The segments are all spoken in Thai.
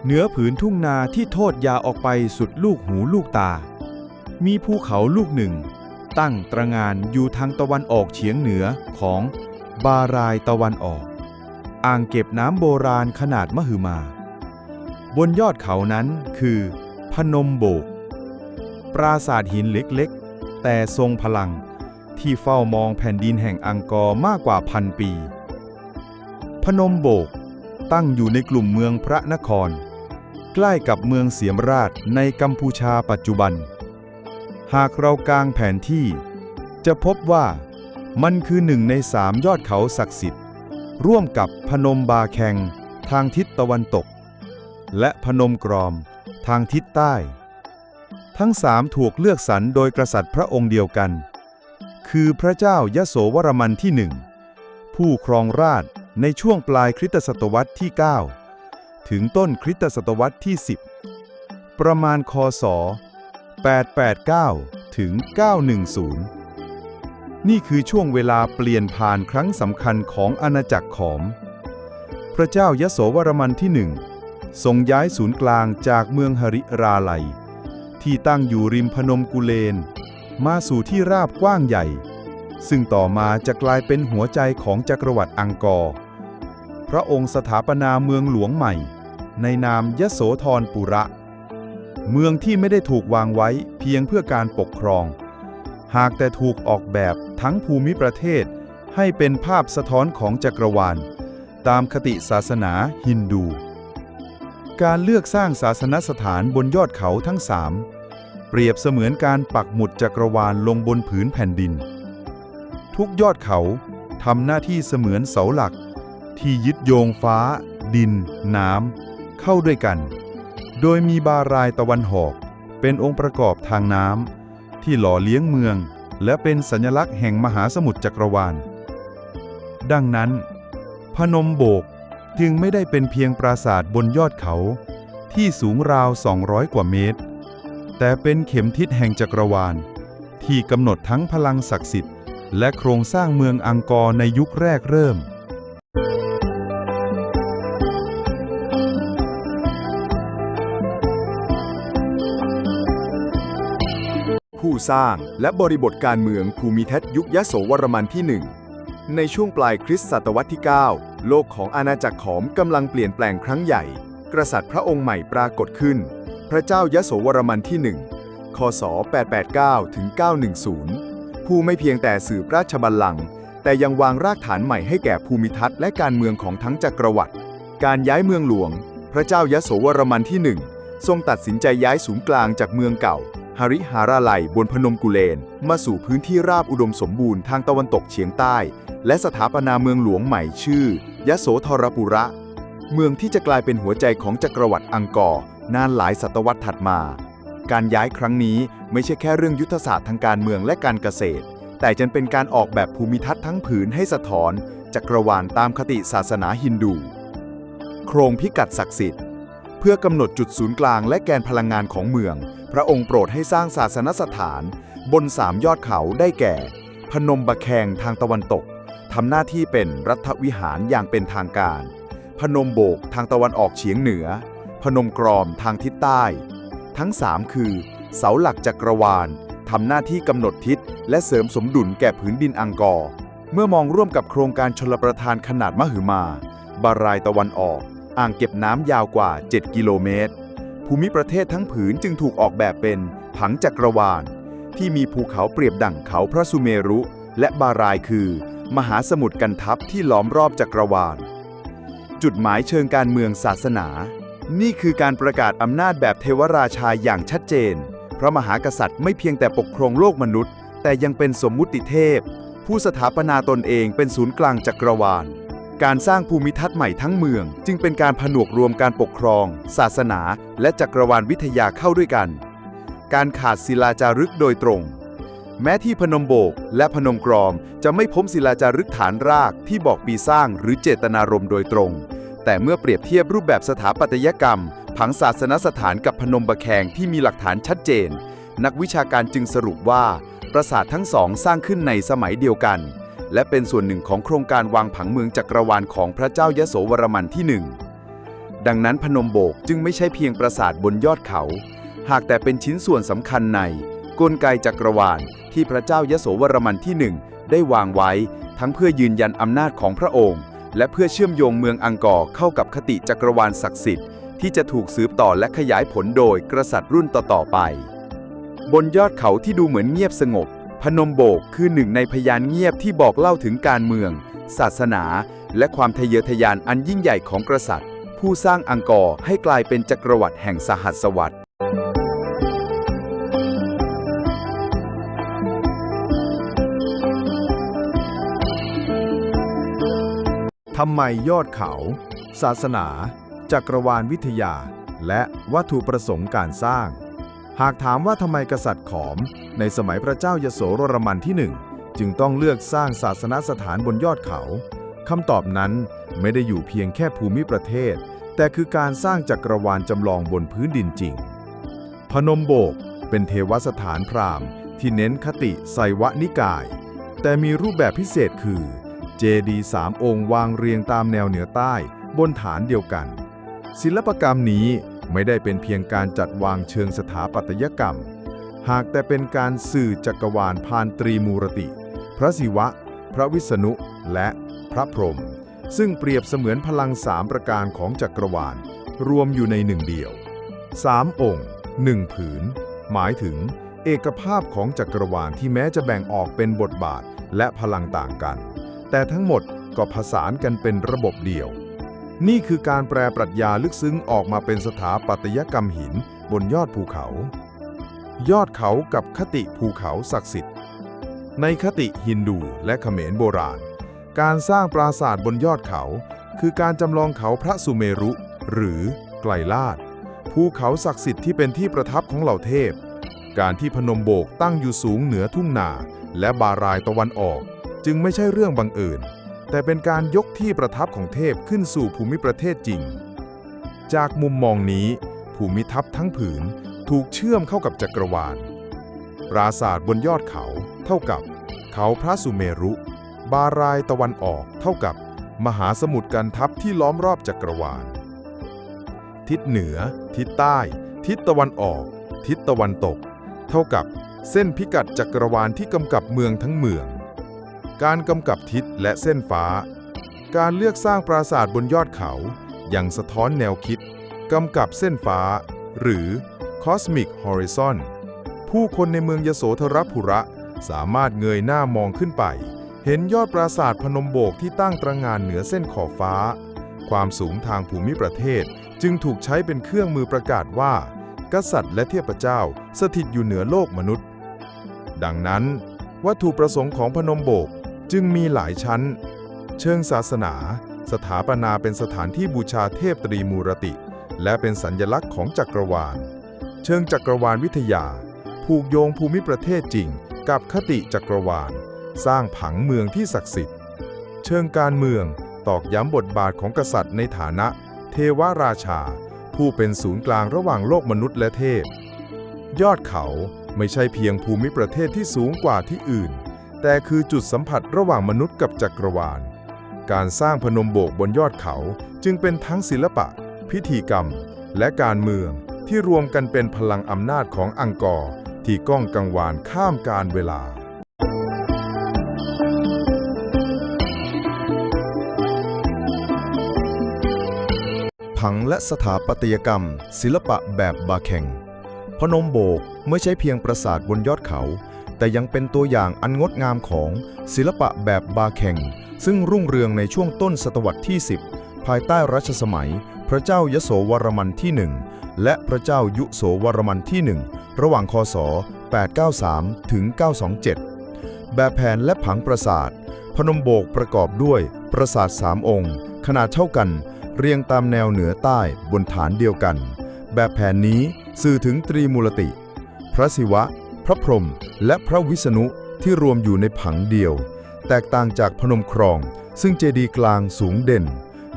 เหนือผืนทุ่งนาที่โทษยาวออกไปสุดลูกหูลูกตามีภูเขาลูกหนึ่งตั้งตระหง่านอยู่ทางตะวันออกเฉียงเหนือของบารายตะวันออกอ่างเก็บน้ำโบราณขนาดมหึมาบนยอดเขานั้นคือพนมโบกปราสาทหินเล็กๆแต่ทรงพลังที่เฝ้ามองแผ่นดินแห่งอังกอร์มากกว่า1,000 ปีพนมโบกตั้งอยู่ในกลุ่มเมืองพระนครใกล้กับเมืองเสียมราชในกัมพูชาปัจจุบันหากเรากางแผนที่จะพบว่ามันคือ1 ใน 3ยอดเขาศักดิ์สิทธิ์ร่วมกับพนมบาแคงทางทิศตะวันตกและพนมกรอมทางทิศใต้ทั้ง3ถูกเลือกสรรโดยกษัตริย์พระองค์เดียวกันคือพระเจ้ายโสวรมันที่1ผู้ครองราชย์ในช่วงปลายคริสตศตวรรษที่9ถึงต้นคริสตศตวรรษที่10ประมาณค.ศ. 889ถึง910นี่คือช่วงเวลาเปลี่ยนผ่านครั้งสำคัญของอาณาจักรขอมพระเจ้ายโสวรมันที่1ทรงย้ายศูนย์กลางจากเมืองหริราลัยที่ตั้งอยู่ริมพนมกุเลนมาสู่ที่ราบกว้างใหญ่ซึ่งต่อมาจะกลายเป็นหัวใจของจักรวรรดิอังกอร์พระองค์สถาปนาเมืองหลวงใหม่ในนามยโสธรปุระเมืองที่ไม่ได้ถูกวางไว้เพียงเพื่อการปกครองหากแต่ถูกออกแบบทั้งภูมิประเทศให้เป็นภาพสะท้อนของจักรวาลตามคติศาสนาฮินดูการเลือกสร้างศาสนสถานบนยอดเขาทั้ง3เปรียบเสมือนการปักหมุดจักรวาลลงบนผืนแผ่นดินทุกยอดเขาทำหน้าที่เสมือนเสาหลักที่ยึดโยงฟ้าดินน้ำเข้าด้วยกันโดยมีบารายตะวันออกเป็นองค์ประกอบทางน้ำที่หล่อเลี้ยงเมืองและเป็นสัญลักษณ์แห่งมหาสมุทรจักรวาลดังนั้นพนมโบกจึงไม่ได้เป็นเพียงปราสาทบนยอดเขาที่สูงราว200 กว่าเมตรแต่เป็นเข็มทิศแห่งจักรวาลที่กำหนดทั้งพลังศักดิ์สิทธิ์และโครงสร้างเมืองอังกอร์ในยุคแรกเริ่มผู้สร้างและบริบทการเมืองภูมิทัศน์ยุคยโสวรมันที่1ในช่วงปลายคริสตศตวรรษที่9โลกของอาณาจักรขอมกำลังเปลี่ยนแปลงครั้งใหญ่กษัตริย์พระองค์ใหม่ปรากฏขึ้นพระเจ้ายโสวรมันที่1คศ889ถึง910ผู้ไม่เพียงแต่สืบราชบัลลังก์แต่ยังวางรากฐานใหม่ให้แก่ภูมิทัศน์และการเมืองของทั้งจักรวรรดิการย้ายเมืองหลวงพระเจ้ายโสวรมันที่1ทรงตัดสินใจย้ายศูนย์กลางจากเมืองเก่าหริหาราลัยบนพนมกุเลนมาสู่พื้นที่ราบอุดมสมบูรณ์ทางตะวันตกเฉียงใต้และสถาปนาเมืองหลวงใหม่ชื่อยโสธรปุระเมืองที่จะกลายเป็นหัวใจของจักรวรรดิอังกอร์นานหลายศตวรรษถัดมาการย้ายครั้งนี้ไม่ใช่แค่เรื่องยุทธศาสตร์ทางการเมืองและการเกษตรแต่จะเป็นการออกแบบภูมิทัศน์ทั้งผืนให้สะท้อนจักรวาลตามคติศาสนาฮินดูโครงพิกัดศักดิ์สิทธิ์เพื่อกำหนดจุดศูนย์กลางและแกนพลังงานของเมืองพระองค์โปรดให้สร้างศาสนสถานบน3 ยอดเขาได้แก่พนมบะแคงทางตะวันตกทำหน้าที่เป็นรัฐวิหารอย่างเป็นทางการพนมโบกทางตะวันออกเฉียงเหนือพนมกรอมทางทิศใต้ทั้ง3คือเสาหลักจักรวาลทำหน้าที่กำหนดทิศและเสริมสมดุลแก่ผืนดินอังกอร์เมื่อมองร่วมกับโครงการชลประทานขนาดมหึมาบารายตะวันออกอ่างเก็บน้ำยาวกว่า7 กิโลเมตรภูมิประเทศทั้งผืนจึงถูกออกแบบเป็นผังจักรวาลที่มีภูเขาเปรียบดั่งเขาพระสุเมรุและบารายคือมหาสมุทรกันทัพที่ล้อมรอบจักรวาลจุดหมายเชิงการเมืองศาสนานี่คือการประกาศอำนาจแบบเทวราชาอย่างชัดเจนพระมหากษัตริย์ไม่เพียงแต่ปกครองโลกมนุษย์แต่ยังเป็นสมมุติเทพผู้สถาปนาตนเองเป็นศูนย์กลางจักรวาลการสร้างภูมิทัศน์ใหม่ทั้งเมืองจึงเป็นการผนวกรวมการปกครองศาสนาและจักรวาลวิทยาเข้าด้วยกันการขาดศิลาจารึกโดยตรงแม้ที่พนมโบกและพนมกรอมจะไม่พบศิลาจารึกฐานรากที่บอกปีสร้างหรือเจตนารมณ์โดยตรงแต่เมื่อเปรียบเทียบรูปแบบสถาปัตยกรรมผังศาสนสถานกับพนมบะแคงที่มีหลักฐานชัดเจนนักวิชาการจึงสรุปว่าปราสาททั้งสองสร้างขึ้นในสมัยเดียวกันและเป็นส่วนหนึ่งของโครงการวางผังเมืองจักรวาลของพระเจ้ายโสวรมันที่1 ดังนั้นพนมโบกจึงไม่ใช่เพียงปราสาทบนยอดเขา หากแต่เป็นชิ้นส่วนสำคัญในกลไกจักรวาลที่พระเจ้ายโสวรมันที่ 1ได้วางไว้ทั้งเพื่อยืนยันอำนาจของพระองค์และเพื่อเชื่อมโยงเมืองอังกอร์เข้ากับคติจักรวาลศักดิ์สิทธิ์ที่จะถูกสืบต่อและขยายผลโดยกษัตริย์รุ่นต่อๆไปบนยอดเขาที่ดูเหมือนเงียบสงบพนมโบกคือหนึ่งในพยานเงียบที่บอกเล่าถึงการเมืองศาสนาและความทะเยอทะยานอันยิ่งใหญ่ของกษัตริย์ผู้สร้างอังกอร์ให้กลายเป็นจักรวรรดิแห่งสหัสวรรษทำไมยอดเขา ศาสนา จักรวาลวิทยา และวัตถุประสงค์การสร้าง หากถามว่าทำไมกษัตริย์ขอมในสมัยพระเจ้ายโสวรมันที่ 1จึงต้องเลือกสร้างศาสนสถานบนยอดเขาคำตอบนั้นไม่ได้อยู่เพียงแค่ภูมิประเทศแต่คือการสร้างจักรวาลจำลองบนพื้นดินจริงพนมโบกเป็นเทวสถานพราหมณ์ที่เน้นคติไสยวนิกายแต่มีรูปแบบพิเศษคือเจดีย์3 องค์วางเรียงตามแนวเหนือใต้บนฐานเดียวกันศิลปกรรมนี้ไม่ได้เป็นเพียงการจัดวางเชิงสถาปัตยกรรมหากแต่เป็นการสื่อจักรวาลผ่านตรีมูรติพระศิวะพระวิษณุและพระพรหมซึ่งเปรียบเสมือนพลัง3 ประการของจักรวาลรวมอยู่ในหนึ่งเดียว3 องค์1 ผืนหมายถึงเอกภาพของจักรวาลที่แม้จะแบ่งออกเป็นบทบาทและพลังต่างกันแต่ทั้งหมดก็ผสานกันเป็นระบบเดียวนี่คือการแปลปรัชญาลึกซึ้งออกมาเป็นสถาปัตยกรรมหินบนยอดภูเขายอดเขากับคติภูเขาศักดิ์สิทธิ์ในคติฮินดูและเขมรโบราณการสร้างปราสาทบนยอดเขาคือการจำลองเขาพระสุเมรุหรือไกลลาศภูเขาศักดิ์สิทธิ์ที่เป็นที่ประทับของเหล่าเทพการที่พนมโบกตั้งอยู่สูงเหนือทุ่งนาและบารายตะวันออกจึงไม่ใช่เรื่องบังเอิญแต่เป็นการยกที่ประทับของเทพขึ้นสู่ภูมิประเทศจริงจากมุมมองนี้ภูมิทัศน์ทั้งผืนถูกเชื่อมเข้ากับจักรวาลปราสาทบนยอดเขาเท่ากับเขาพระสุเมรุบารายตะวันออกเท่ากับมหาสมุทรกันทัพที่ล้อมรอบจักรวาลทิศเหนือทิศใต้ทิศตะวันออกทิศตะวันตกเท่ากับเส้นพิกัดจักรวาลที่กำกับเมืองทั้งเมืองการกำกับทิศและเส้นฟ้าการเลือกสร้างปราสาทบนยอดเขายังสะท้อนแนวคิดกำกับเส้นฟ้าหรือ Cosmic Horizon ผู้คนในเมืองยโสธรปุระสามารถเงยหน้ามองขึ้นไปเห็นยอดปราสาทพนมโบกที่ตั้งตระหง่านเหนือเส้นขอบฟ้าความสูงทางภูมิประเทศจึงถูกใช้เป็นเครื่องมือประกาศว่ากษัตริย์และเทพเจ้าสถิตอยู่เหนือโลกมนุษย์ดังนั้นวัตถุประสงค์ของพนมโบกจึงมีหลายชั้นเชิงศาสนาสถาปนาเป็นสถานที่บูชาเทพตรีมูรติและเป็นสัญลักษณ์ของจักรวาลเชิงจักรวาลวิทยาผูกโยงภูมิประเทศจริงกับคติจักรวาลสร้างผังเมืองที่ศักดิ์สิทธิ์เชิงการเมืองตอกย้ำบทบาทของกษัตริย์ในฐานะเทวราชาผู้เป็นศูนย์กลางระหว่างโลกมนุษย์และเทพยอดเขาไม่ใช่เพียงภูมิประเทศที่สูงกว่าที่อื่นแต่คือจุดสัมผัสระหว่างมนุษย์กับจักรวาลการสร้างพนมโบกบนยอดเขาจึงเป็นทั้งศิลปะพิธีกรรมและการเมืองที่รวมกันเป็นพลังอำนาจของอังกอร์ที่ก้องกังวานข้ามกาลเวลาผังและสถาปัตยกรรมศิลปะแบบบาเค็งพนมโบกไม่ใช่เพียงปราสาทบนยอดเขาแต่ยังเป็นตัวอย่างอันงดงามของศิลปะแบบบาเค็งซึ่งรุ่งเรืองในช่วงต้นศตวรรษที่ 10 ภายใต้รัชสมัยพระเจ้ายโสวรมันที่ 1 และพระเจ้ายุโสวรมันที่ 1 ระหว่างคศ 893 ถึง 927 แบบแผนและผังปราสาทพนมโบกประกอบด้วยปราสาท3 องค์ขนาดเท่ากันเรียงตามแนวเหนือใต้บนฐานเดียวกันแบบแผนนี้สื่อถึงตรีมูรติพระศิวะพระพรหมและพระวิษณุที่รวมอยู่ในผังเดียวแตกต่างจากพนมครองซึ่งเจดีย์กลางสูงเด่น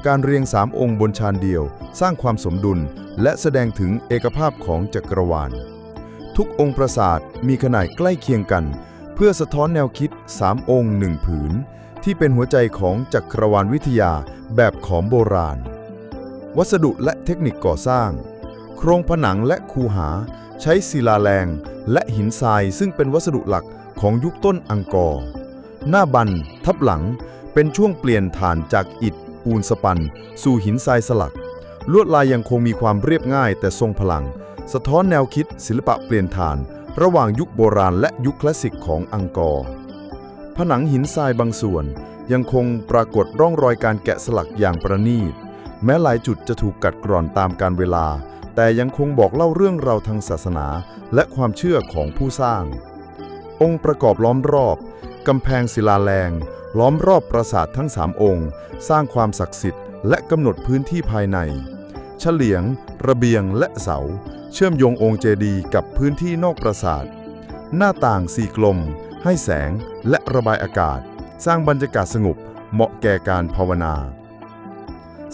การเรียง3 องค์บนชานเดียวสร้างความสมดุลและแสดงถึงเอกภาพของจักรวาลทุกองค์ปราสาทมีขนาดใกล้เคียงกันเพื่อสะท้อนแนวคิด3 องค์1 ผืนที่เป็นหัวใจของจักรวาลวิทยาแบบขอมโบราณ วัสดุและเทคนิคก่อสร้างโครงผนังและคูหาใช้ศิลาแรงและหินทรายซึ่งเป็นวัสดุหลักของยุคต้นอังกอร์หน้าบันทับหลังเป็นช่วงเปลี่ยนฐานจากอิฐปูนสปันสู่หินทรายสลักลวดลายยังคงมีความเรียบง่ายแต่ทรงพลังสะท้อนแนวคิดศิลปะเปลี่ยนฐานระหว่างยุคโบราณและยุคคลาสสิกของอังกอร์ผนังหินทรายบางส่วนยังคงปรากฏร่องรอยการแกะสลักอย่างประณีตแม้หลายจุดจะถูกกัดกร่อนตามกาลเวลาแต่ยังคงบอกเล่าเรื่องราวทางศาสนาและความเชื่อของผู้สร้างองค์ประกอบล้อมรอบกำแพงศิลาแรงล้อมรอบปราสาททั้ง3องค์สร้างความศักดิ์สิทธิ์และกำหนดพื้นที่ภายในเฉลียงระเบียงและเสาเชื่อมโยงองค์เจดีย์กับพื้นที่นอกปราสาทหน้าต่าง4กลมให้แสงและระบายอากาศสร้างบรรยากาศสงบเหมาะแก่การภาวนา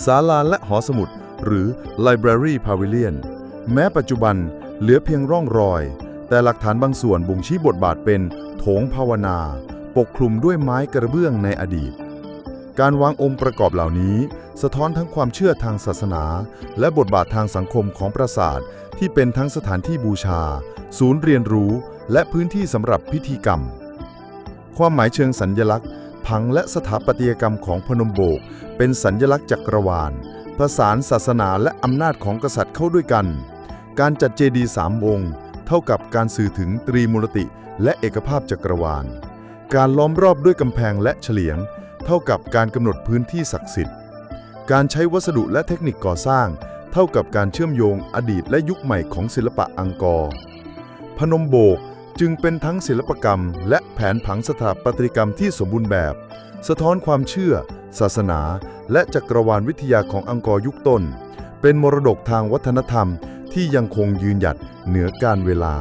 ศาลาและหอสมุดหรือ Library Pavilion แม้ปัจจุบันเหลือเพียงร่องรอยแต่หลักฐานบางส่วนบ่งชี้บทบาทเป็นโถงภาวนาปกคลุมด้วยไม้กระเบื้องในอดีตการวางองค์ประกอบเหล่านี้สะท้อนทั้งความเชื่อทางศาสนาและบทบาททางสังคมของปราสาทที่เป็นทั้งสถานที่บูชาศูนย์เรียนรู้และพื้นที่สำหรับพิธีกรรมความหมายเชิงสัญลักษณ์ผังและสถาปัตยกรรมของพนมโบกเป็นสัญลักษณ์จักรวาลผสานศาสนาและอำนาจของกษัตริย์เข้าด้วยกันการจัดเจดีย์3องค์เท่ากับการสื่อถึงตรีมูลติและเอกภาพจักรวาลการล้อมรอบด้วยกำแพงและเฉลียงเท่ากับการกำหนดพื้นที่ศักดิ์สิทธิ์การใช้วัสดุและเทคนิคก่อสร้างเท่ากับการเชื่อมโยงอดีตและยุคใหม่ของศิลปะอังกอร์พนมโบกจึงเป็นทั้งศิลปกรรมและแผนผังสถาปัตยกรรมที่สมบูรณ์แบบสะท้อนความเชื่อศาสนาและจักรวาลวิทยาของอังกอร์ยุคต้นเป็นมรดกทางวัฒนธรรมที่ยังคงยืนหยัดเหนือกาลเวลา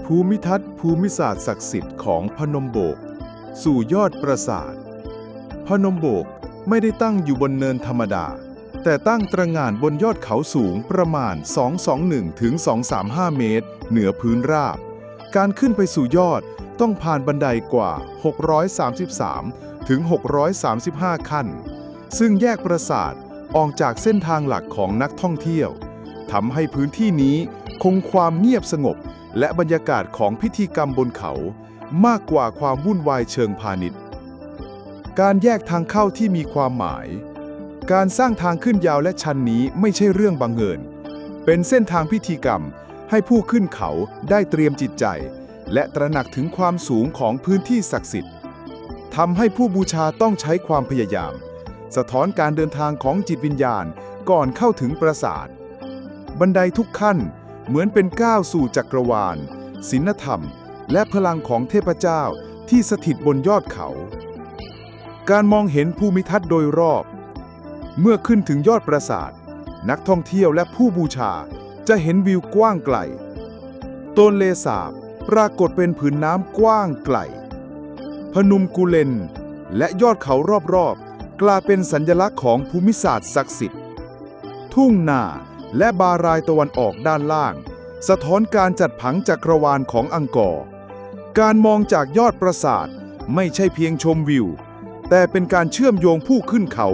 ภูมิทัศน์ภูมิศาสตร์ศักดิ์สิทธิ์ของพนมโบกสู่ยอดปราสาทพนมโบกไม่ได้ตั้งอยู่บนเนินธรรมดาแต่ตั้งตระหง่านบนยอดเขาสูงประมาณ 221 ถึง 235 เมตรเหนือพื้นราบการขึ้นไปสู่ยอดต้องผ่านบันไดกว่า 633 ถึง 635 ขั้นซึ่งแยกปราสาทออกจากเส้นทางหลักของนักท่องเที่ยวทำให้พื้นที่นี้คงความเงียบสงบและบรรยากาศของพิธีกรรมบนเขามากกว่าความวุ่นวายเชิงพาณิชย์การแยกทางเข้าที่มีความหมายการสร้างทางขึ้นยาวและชันนี้ไม่ใช่เรื่องบังเอิญเป็นเส้นทางพิธีกรรมให้ผู้ขึ้นเขาได้เตรียมจิตใจและตระหนักถึงความสูงของพื้นที่ศักดิ์สิทธิ์ทำให้ผู้บูชาต้องใช้ความพยายามสะท้อนการเดินทางของจิตวิญญาณก่อนเข้าถึงปราสาทบันไดทุกขั้นเหมือนเป็นก้าวสู่จักรวาลศีลธรรมและพลังของเทพเจ้าที่สถิตบนยอดเขาการมองเห็นภูมิทัศน์โดยรอบเมื่อขึ้นถึงยอดปราสาทนักท่องเที่ยวและผู้บูชาจะเห็นวิวกว้างไกลโตนเลสาบปรากฏเป็นผืนน้ำกว้างไกลพนุมกุเลนและยอดเขารอบๆกลายเป็นสัญลักษณ์ของภูมิศาสตร์ศักดิ์สิทธิ์ทุ่งนาและบารายตะวันออกด้านล่างสะท้อนการจัดผังจักรวาลของอังกอร์การมองจากยอดปราสาทไม่ใช่เพียงชมวิวแต่เป็นการเชื่อมโยงผู้ขึ้นเขา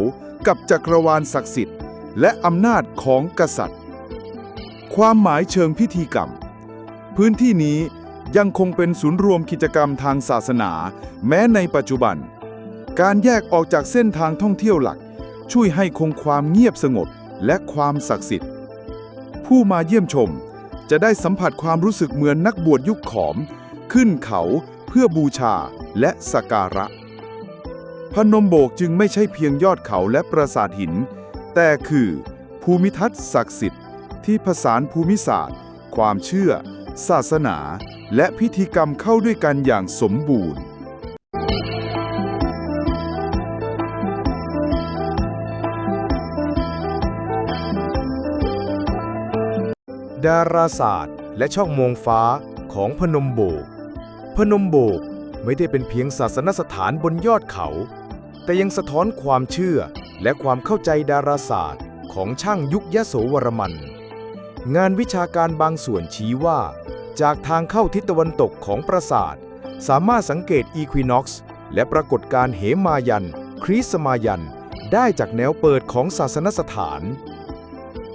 กับจักรวาลศักดิ์สิทธิ์และอำนาจของกษัตริย์ความหมายเชิงพิธีกรรมพื้นที่นี้ยังคงเป็นศูนย์รวมกิจกรรมทางศาสนาแม้ในปัจจุบันการแยกออกจากเส้นทางท่องเที่ยวหลักช่วยให้คงความเงียบสงบและความศักดิ์สิทธิ์ผู้มาเยี่ยมชมจะได้สัมผัสความรู้สึกเหมือนนักบวชยุคขอมขึ้นเขาเพื่อบูชาและสักการะพนมโบกจึงไม่ใช่เพียงยอดเขาและปราสาทหินแต่คือภูมิทัศน์ศักดิ์สิทธิ์ที่ผสานภูมิศาสตร์ความเชื่อศาสนาและพิธีกรรมเข้าด้วยกันอย่างสมบูรณ์ดาราศาสตร์และช่องมองฟ้าของพนมโบกพนมโบกไม่ได้เป็นเพียงศาสนสถานบนยอดเขาแต่ยังสะท้อนความเชื่อและความเข้าใจดาราศาสตร์ของช่างยุคยโสวรมัน งานวิชาการบางส่วนชี้ว่าจากทางเข้าทิศตะวันตกของปราสาทสามารถสังเกตอีควินอกซ์และปรากฏการณ์เหมายันคริสมายันได้จากแนวเปิดของศาสนสถาน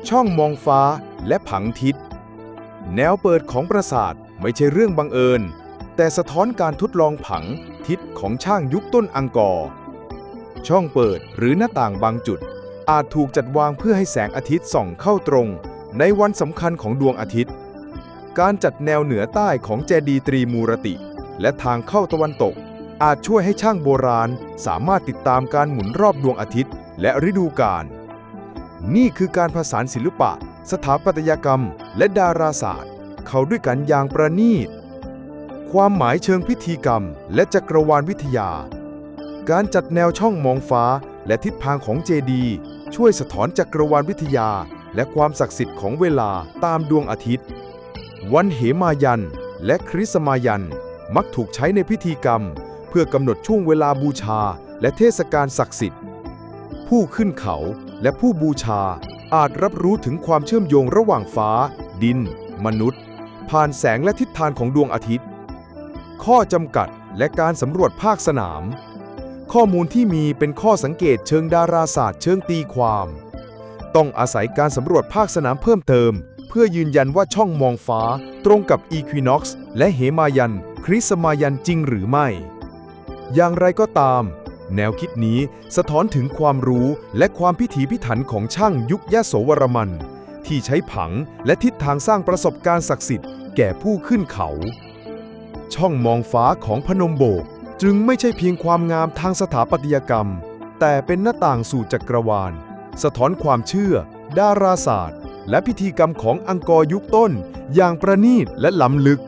ช่องมองฟ้าและผังทิศแนวเปิดของปราสาทไม่ใช่เรื่องบังเอิญแต่สะท้อนการทดลองผังทิศของช่างยุคต้นอังกอร์ช่องเปิดหรือหน้าต่างบางจุดอาจถูกจัดวางเพื่อให้แสงอาทิตย์ส่องเข้าตรงในวันสำคัญของดวงอาทิตย์การจัดแนวเหนือใต้ของเจดีย์ตรีมูรติและทางเข้าตะวันตกอาจช่วยให้ช่างโบราณสามารถติดตามการหมุนรอบดวงอาทิตย์และฤดูกาลนี่คือการผสานศิลปะสถาปัตยกรรมและดาราศาสตร์เข้าด้วยกันอย่างประณีตความหมายเชิงพิธีกรรมและจักรวาลวิทยาการจัดแนวช่องมองฟ้าและทิศทางของเจดีย์ช่วยสะท้อนจักรวาลวิทยาและความศักดิ์สิทธิ์ของเวลาตามดวงอาทิตย์วันเหมายันและคริสมายันมักถูกใช้ในพิธีกรรมเพื่อกำหนดช่วงเวลาบูชาและเทศกาลศักดิ์สิทธิ์ผู้ขึ้นเขาและผู้บูชาอาจรับรู้ถึงความเชื่อมโยงระหว่างฟ้าดินมนุษย์ผ่านแสงและทิศทางของดวงอาทิตย์ข้อจำกัดและการสำรวจภาคสนามข้อมูลที่มีเป็นข้อสังเกตเชิงดาราศาสตร์เชิงตีความต้องอาศัยการสำรวจภาคสนามเพิ่มเติมเพื่อยืนยันว่าช่องมองฟ้าตรงกับอีควินอกซ์และเหมายันคริสมายันจริงหรือไม่อย่างไรก็ตามแนวคิดนี้สะท้อนถึงความรู้และความพิถีพิถันของช่างยุคยโสวรมันที่ใช้ผังและทิศทางสร้างประสบการณ์ศักดิ์สิทธิ์แก่ผู้ขึ้นเขาช่องมองฟ้าของพนมโบกจึงไม่ใช่เพียงความงามทางสถาปัตยกรรมแต่เป็นหน้าต่างสู่จักรวาลสะท้อนความเชื่อดาราศาสตร์และพิธีกรรมของอังกอร์ยุคต้นอย่างประณีตและล้ำลึก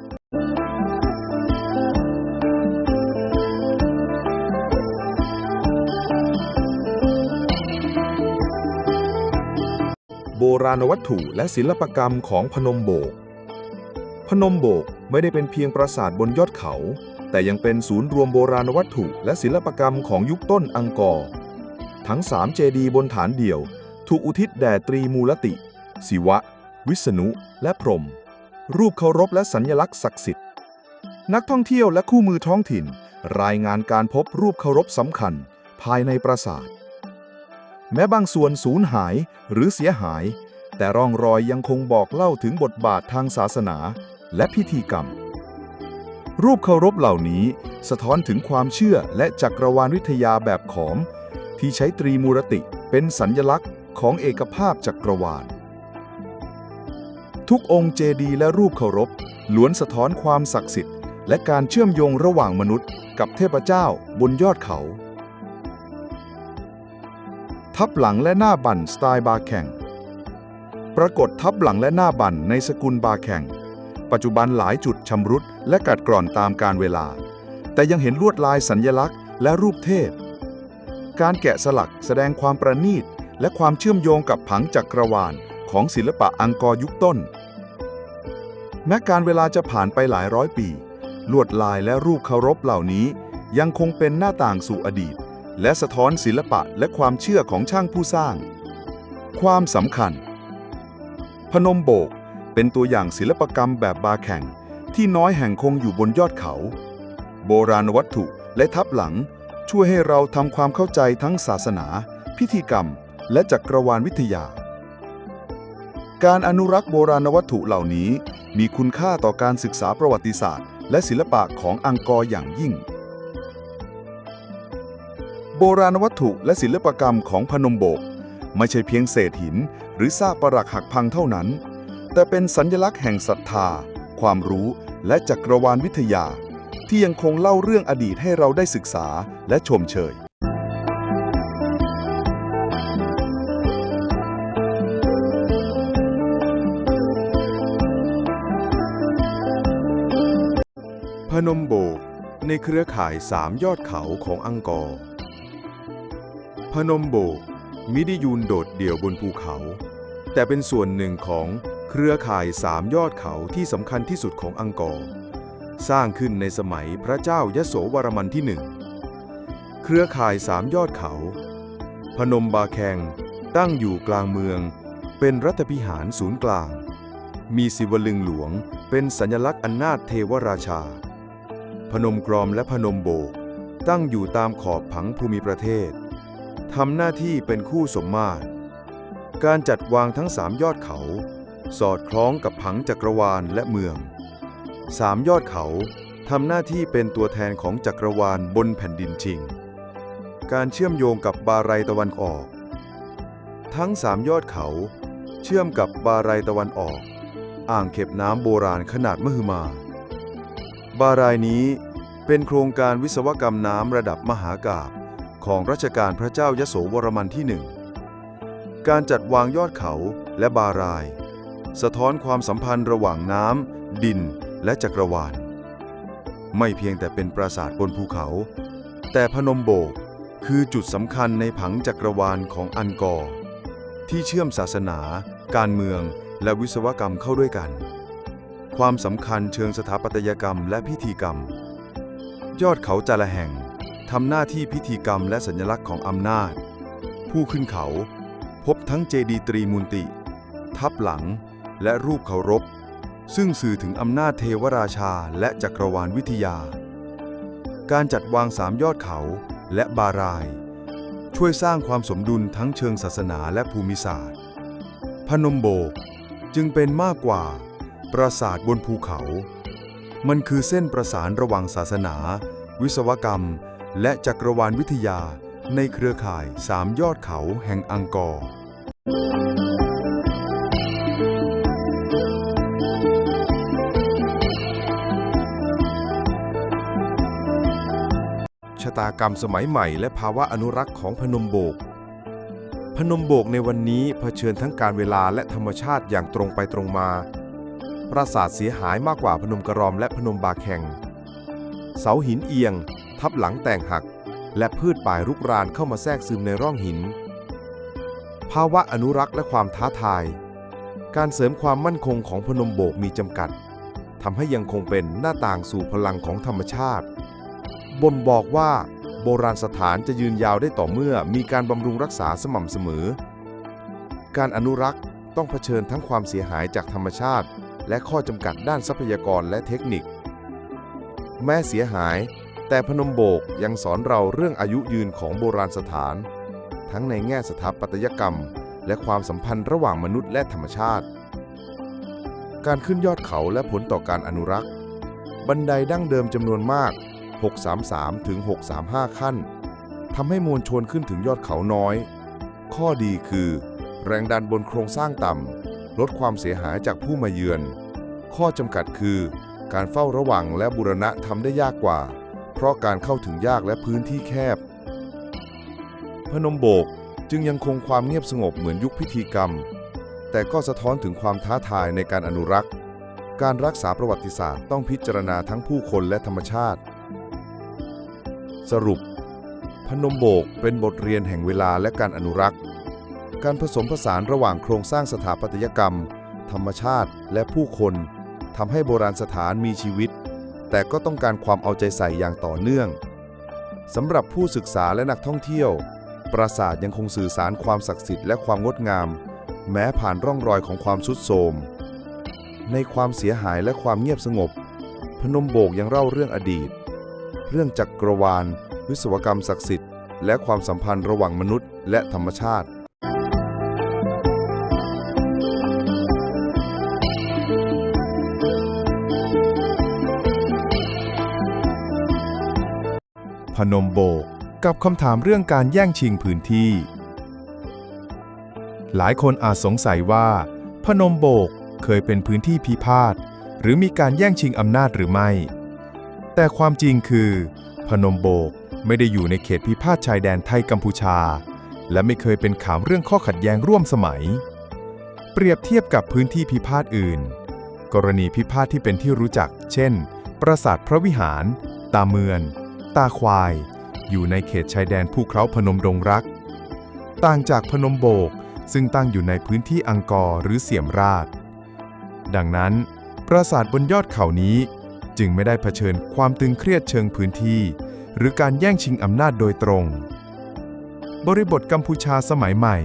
โบราณวัตถุและศิลปกรรมของพนมโบกพนมโบกไม่ได้เป็นเพียงปราสาทบนยอดเขาแต่ยังเป็นศูนย์รวมโบราณวัตถุและศิลปกรรมของยุคต้นอังกอร์ทั้ง3เจดีย์บนฐานเดี่ยวถูกอุทิศแด่ตรีมูลติศิวะวิษณุและพรหมรูปเคารพและสัญลักษณ์ศักดิ์สิทธิ์นักท่องเที่ยวและคู่มือท้องถิ่นรายงานการพบรูปเคารพสำคัญภายในปราสาทแม้บางส่วนสูญหายหรือเสียหายแต่ร่องรอยยังคงบอกเล่าถึงบทบาททางศาสนาและพิธีกรรมรูปเคารพเหล่านี้สะท้อนถึงความเชื่อและจักรวาลวิทยาแบบขอมที่ใช้ตรีมูรติเป็นสัญลักษณ์ของเอกภาพจักรวาลทุกองค์เจดีย์และรูปเคารพล้วนสะท้อนความศักดิ์สิทธิ์และการเชื่อมโยงระหว่างมนุษย์กับเทพเจ้าบนยอดเขาทับหลังและหน้าบั่นสไตล์บาแข่งปรากฏทับหลังและหน้าบั่นในสกุลบาแข่งปัจจุบันหลายจุดชำรุดและกัดกร่อนตามกาลเวลาแต่ยังเห็นลวดลายสัญลักษณ์และรูปเทพการแกะสลักแสดงความประณีตและความเชื่อมโยงกับผังจักรวาลของศิลปะอังกอร์ยุคต้นแม้การเวลาจะผ่านไปหลายร้อยปีลวดลายและรูปเคารพเหล่านี้ยังคงเป็นหน้าต่างสู่อดีตและสะท้อนศิลปะและความเชื่อของช่างผู้สร้างความสำคัญพนมโบกเป็นตัวอย่างศิลปกรรมแบบบาแข่งที่น้อยแห่งคงอยู่บนยอดเขาโบราณวัตถุและทับหลังช่วยให้เราทำความเข้าใจทั้งศาสนาพิธีกรรมและจักรวาลวิทยาการอนุรักษ์โบราณวัตถุเหล่านี้มีคุณค่าต่อการศึกษาประวัติศาสตร์และศิลปะของอังกอร์อย่างยิ่งโบราณวัตถุและศิลปกรรมของพนมโบกไม่ใช่เพียงเศษหินหรือซากปรักหักพังเท่านั้นแต่เป็นสัญลักษณ์แห่งศรัทธาความรู้และจักรวาลวิทยาที่ยังคงเล่าเรื่องอดีตให้เราได้ศึกษาและชมเชยพนมโบกในเครือข่าย3ยอดเขาของอังกอร์พนมโบกมิได้ยืนโดดเดี่ยวบนภูเขาแต่เป็นส่วนหนึ่งของเครือข่าย3ยอดเขาที่สำคัญที่สุดของอังกอร์สร้างขึ้นในสมัยพระเจ้ายโสวรมันที่1เครือข่าย3ยอดเขาพนมบาแคงตั้งอยู่กลางเมืองเป็นรัฐพิหารศูนย์กลาง มีศิวลึงหลวงเป็นสัญลักษณ์อำนาจเทวราชาพนมกรอมและพนมโบกตั้งอยู่ตามขอบผังภูมิประเทศทำหน้าที่เป็นคู่สมมาตรการจัดวางทั้ง3ยอดเขาสอดคล้องกับผังจักรวาลและเมือง3ยอดเขาทำหน้าที่เป็นตัวแทนของจักรวาลบนแผ่นดินชิงการเชื่อมโยงกับบาไรตะวันออกทั้ง3ยอดเขาเชื่อมกับบาไรตะวันออกอ่างเก็บน้ำโบราณขนาดมหึมาบารายนี้เป็นโครงการวิศวกรรมน้ำระดับมหากาพย์ของรัชกาลพระเจ้ายโสวรมันที่1การจัดวางยอดเขาและบารายสะท้อนความสัมพันธ์ระหว่างน้ำดินและจักรวาลไม่เพียงแต่เป็นปราสาทบนภูเขาแต่พนมโบกคือจุดสำคัญในผังจักรวาลของอังกอร์ที่เชื่อมศาสนาการเมืองและวิศวกรรมเข้าด้วยกันความสำคัญเชิงสถาปัตยกรรมและพิธีกรรมยอดเขาแต่ละแห่งทำหน้าที่พิธีกรรมและสัญลักษณ์ของอำนาจผู้ขึ้นเขาพบทั้งเจดีย์ตรีมูลติทับหลังและรูปเคารพซึ่งสื่อถึงอำนาจเทวราชาและจักรวาลวิทยาการจัดวาง3ยอดเขาและบารายช่วยสร้างความสมดุลทั้งเชิงศาสนาและภูมิศาสตร์พนมโบกจึงเป็นมากกว่าปราสาทบนภูเขามันคือเส้นประสานระหว่างศาสนาวิศวกรรมและจักรวาลวิทยาในเครือข่าย3ยอดเขาแห่งอังกอร์ชะตากรรมสมัยใหม่และภาวะอนุรักษ์ของพนมโบกพนมโบกในวันนี้เผชิญทั้งการเวลาและธรรมชาติอย่างตรงไปตรงมาปราสาทเสียหายมากกว่าพนมกระรอมและพนมบาแข่งเสาหินเอียงทับหลังแตกหักและพืชป่ายรุกรานเข้ามาแทรกซึมในร่องหินภาวะอนุรักษ์และความท้าทายการเสริมความมั่นคงของพนมโบกมีจำกัดทำให้ยังคงเป็นหน้าต่างสู่พลังของธรรมชาติบ่งบอกว่าโบราณสถานจะยืนยาวได้ต่อเมื่อมีการบำรุงรักษาสม่ำเสมอการอนุรักษ์ต้องเผชิญทั้งความเสียหายจากธรรมชาติและข้อจำกัดด้านทรัพยากรและเทคนิคแม้เสียหายแต่พนมโบกยังสอนเราเรื่องอายุยืนของโบราณสถานทั้งในแง่สถาปัตยกรรมและความสัมพันธ์ระหว่างมนุษย์และธรรมชาติการขึ้นยอดเขาและผลต่อการอนุรักษ์บันไดดั้งเดิมจำนวนมาก633 ถึง 635 ขั้นทำให้มวลชนขึ้นถึงยอดเขาน้อยข้อดีคือแรงดันบนโครงสร้างต่ำลดความเสียหายจากผู้มาเยือนข้อจำกัดคือการเฝ้าระวังและบูรณะทำได้ยากกว่าเพราะการเข้าถึงยากและพื้นที่แคบพนมโบกจึงยังคงความเงียบสงบเหมือนยุคพิธีกรรมแต่ก็สะท้อนถึงความท้าทายในการอนุรักษ์การรักษาประวัติศาสตร์ต้องพิจารณาทั้งผู้คนและธรรมชาติสรุปพนมโบกเป็นบทเรียนแห่งเวลาและการอนุรักษ์การผสมผสานระหว่างโครงสร้างสถาปัตยกรรมธรรมชาติและผู้คนทำให้โบราณสถานมีชีวิตแต่ก็ต้องการความเอาใจใส่อย่างต่อเนื่องสำหรับผู้ศึกษาและนักท่องเที่ยวปราสาทยังคงสื่อสารความศักดิ์สิทธิ์และความงดงามแม้ผ่านร่องรอยของความทรุดโทรมในความเสียหายและความเงียบสงบพนมโบกยังเล่าเรื่องอดีตเรื่องจักรวาลวิศวกรรมศักดิ์สิทธิ์และความสัมพันธ์ระหว่างมนุษย์และธรรมชาติพนมโบกกับคำถามเรื่องการแย่งชิงพื้นที่หลายคนอาจสงสัยว่าพนมโบกเคยเป็นพื้นที่พิพาทหรือมีการแย่งชิงอำนาจหรือไม่แต่ความจริงคือพนมโบกไม่ได้อยู่ในเขตพิพาทชายแดนไทยกัมพูชาและไม่เคยเป็นข่าวเรื่องข้อขัดแย้งร่วมสมัยเปรียบเทียบกับพื้นที่พิพาทอื่นกรณีพิพาทที่เป็นที่รู้จักเช่นปราสาทพระวิหารตาเมือนตาควายอยู่ในเขตชายแดนภูเขาพนมดงรักต่างจากพนมโบกซึ่งตั้งอยู่ในพื้นที่อังกอร์หรือเสียมราชดังนั้นปราสาทบนยอดเขานี้จึงไม่ได้เผชิญความตึงเครียดเชิงพื้นที่หรือการแย่งชิงอำนาจโดยตรงบริบทกัมพูชาสมัยใหม่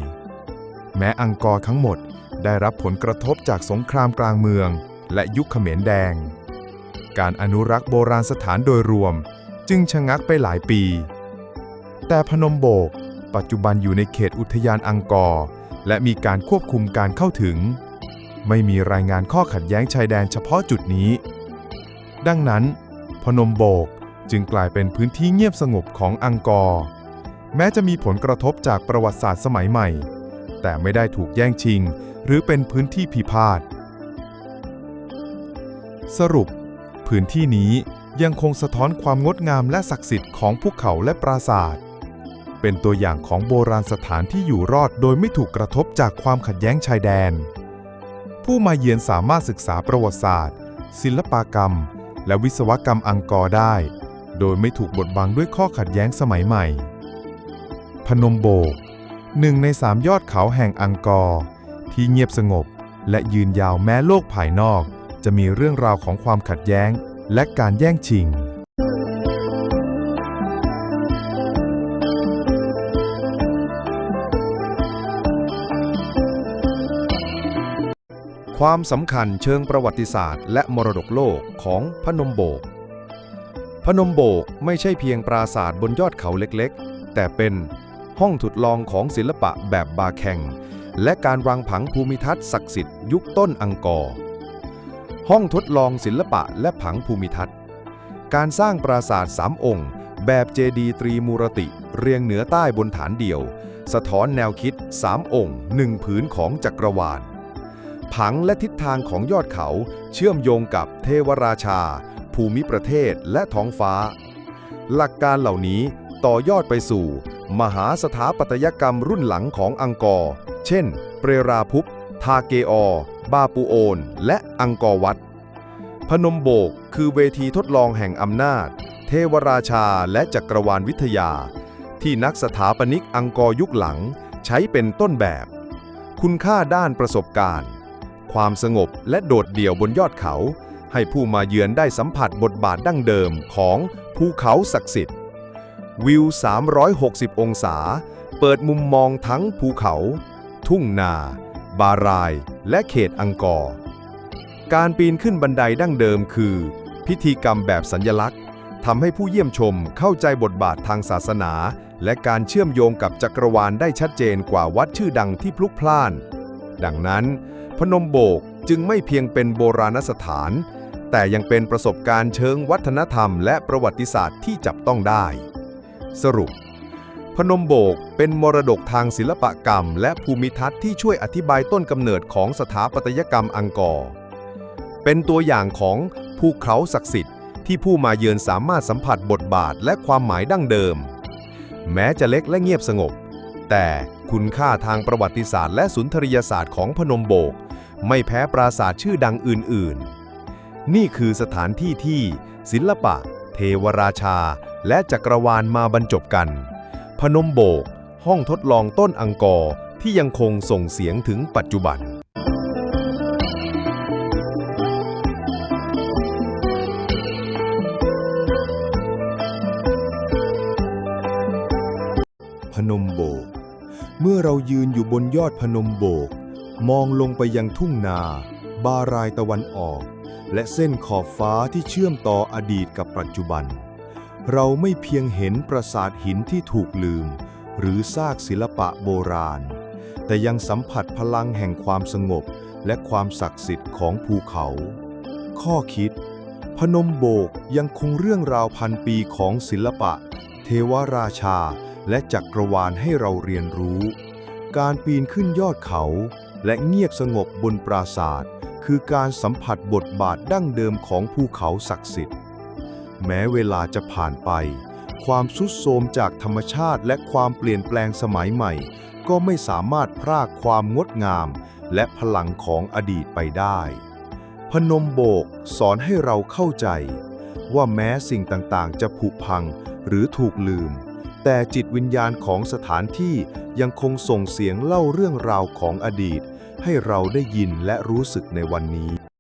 แม้อังกอร์ทั้งหมด ได้รับผลกระทบจากสงครามกลางเมืองและยุคเขมรแดงการอนุรักษ์โบราณสถานโดยรวมจึงชะงักไปหลายปีแต่พนมโบกปัจจุบันอยู่ในเขตอุทยานอังกอร์และมีการควบคุมการเข้าถึงไม่มีรายงานข้อขัดแย้งชายแดนเฉพาะจุดนี้ดังนั้นพนมโบกจึงกลายเป็นพื้นที่เงียบสงบของอังกอร์แม้จะมีผลกระทบจากประวัติศาสตร์สมัยใหม่แต่ไม่ได้ถูกแย่งชิงหรือเป็นพื้นที่พิพาทสรุปพื้นที่นี้ยังคงสะท้อนความงดงามและศักดิ์สิทธิ์ของภูเขาและปราสาทเป็นตัวอย่างของโบราณสถานที่อยู่รอดโดยไม่ถูกกระทบจากความขัดแย้งชายแดนผู้มาเยือนสามารถศึกษาประวัติศาสตร์ศิลปกรรมและวิศวกรรมอังกอร์ได้โดยไม่ถูกบดบังด้วยข้อขัดแย้งสมัยใหม่พนมโบกหนึ่งใน3ยอดเขาแห่งอังกอร์ที่เงียบสงบและยืนยาวแม้โลกภายนอกจะมีเรื่องราวของความขัดแย้งและการแย่งชิงความสำคัญเชิงประวัติศาสตร์และมรดกโลกของพนมโบกพนมโบกไม่ใช่เพียงปราสาทบนยอดเขาเล็กๆแต่เป็นห้องทดลองของศิลปะแบบบาแข่งและการวางผังภูมิทัศน์ศักดิ์สิทธิ์ยุคต้นอังกอร์ห้องทดลองศิลปะและผังภูมิทัศน์การสร้างปราสาท3 องค์แบบเจดีย์ตรีมูรติเรียงเหนือใต้บนฐานเดี่ยวสะท้อนแนวคิด3 องค์1 ผืนของจักรวาลผังและทิศทางของยอดเขาเชื่อมโยงกับเทวราชาภูมิประเทศและท้องฟ้าหลักการเหล่านี้ต่อยอดไปสู่มหาสถาปัตยกรรมรุ่นหลังของอังกอร์เช่นเปรราภุปทาเกอร์บาปูโอนและอังกอร์วัดพนมโบกคือเวทีทดลองแห่งอำนาจเทวราชาและจักรวาลวิทยาที่นักสถาปนิกอังกอร์ยุคหลังใช้เป็นต้นแบบคุณค่าด้านประสบการณ์ความสงบและโดดเดี่ยวบนยอดเขาให้ผู้มาเยือนได้สัมผัสบทบาทดั้งเดิมของภูเขาศักดิ์สิทธิ์วิว360 องศาเปิดมุมมองทั้งภูเขาทุ่งนาบารายและเขตอังกอร์การปีนขึ้นบันไดดั้งเดิมคือพิธีกรรมแบบสัญลักษณ์ทำให้ผู้เยี่ยมชมเข้าใจบทบาททางศาสนาและการเชื่อมโยงกับจักรวาลได้ชัดเจนกว่าวัดชื่อดังที่พลุกพล่านดังนั้นพนมโบกจึงไม่เพียงเป็นโบราณสถานแต่ยังเป็นประสบการณ์เชิงวัฒนธรรมและประวัติศาสตร์ที่จับต้องได้สรุปพนมโบกเป็นมรดกทางศิลปกรรมและภูมิทัศน์ที่ช่วยอธิบายต้นกำเนิดของสถาปัตยกรรมอังกอร์เป็นตัวอย่างของภูเขาศักดิ์สิทธิ์ที่ผู้มาเยือนสามารถสัมผัสบทบาทและความหมายดั้งเดิมแม้จะเล็กและเงียบสงบแต่คุณค่าทางประวัติศาสตร์และสุนทรียศาสตร์ของพนมโบกไม่แพ้ปราสาทชื่อดังอื่นๆนี่คือสถานที่ที่ศิลปะเทวราชาและจักรวาลมาบรรจบกันพนมโบกห้องทดลองต้นอังกอร์ที่ยังคงส่งเสียงถึงปัจจุบันพนมโบกเมื่อเรายืนอยู่บนยอดพนมโบกมองลงไปยังทุ่งนาบารายตะวันออกและเส้นขอบฟ้าที่เชื่อมต่ออดีตกับปัจจุบันเราไม่เพียงเห็นปราสาทหินที่ถูกลืมหรือซากศิลปะโบราณแต่ยังสัมผัสพลังแห่งความสงบและความศักดิ์สิทธิ์ของภูเขาข้อคิดพนมโบกยังคงเรื่องราวพันปีของศิลปะเทวราชาและจักรวาลให้เราเรียนรู้การปีนขึ้นยอดเขาและเงียบสงบบนปราสาทคือการสัมผัสบทบาทดั้งเดิมของภูเขาศักดิ์สิทธิ์แม้เวลาจะผ่านไปความทรุดโทรมจากธรรมชาติและความเปลี่ยนแปลงสมัยใหม่ก็ไม่สามารถพรากความงดงามและพลังของอดีตไปได้พนมโบกสอนให้เราเข้าใจว่าแม้สิ่งต่างๆจะผุพังหรือถูกลืมแต่จิตวิญญาณของสถานที่ยังคงส่งเสียงเล่าเรื่องราวของอดีตให้เราได้ยินและรู้สึกในวันนี้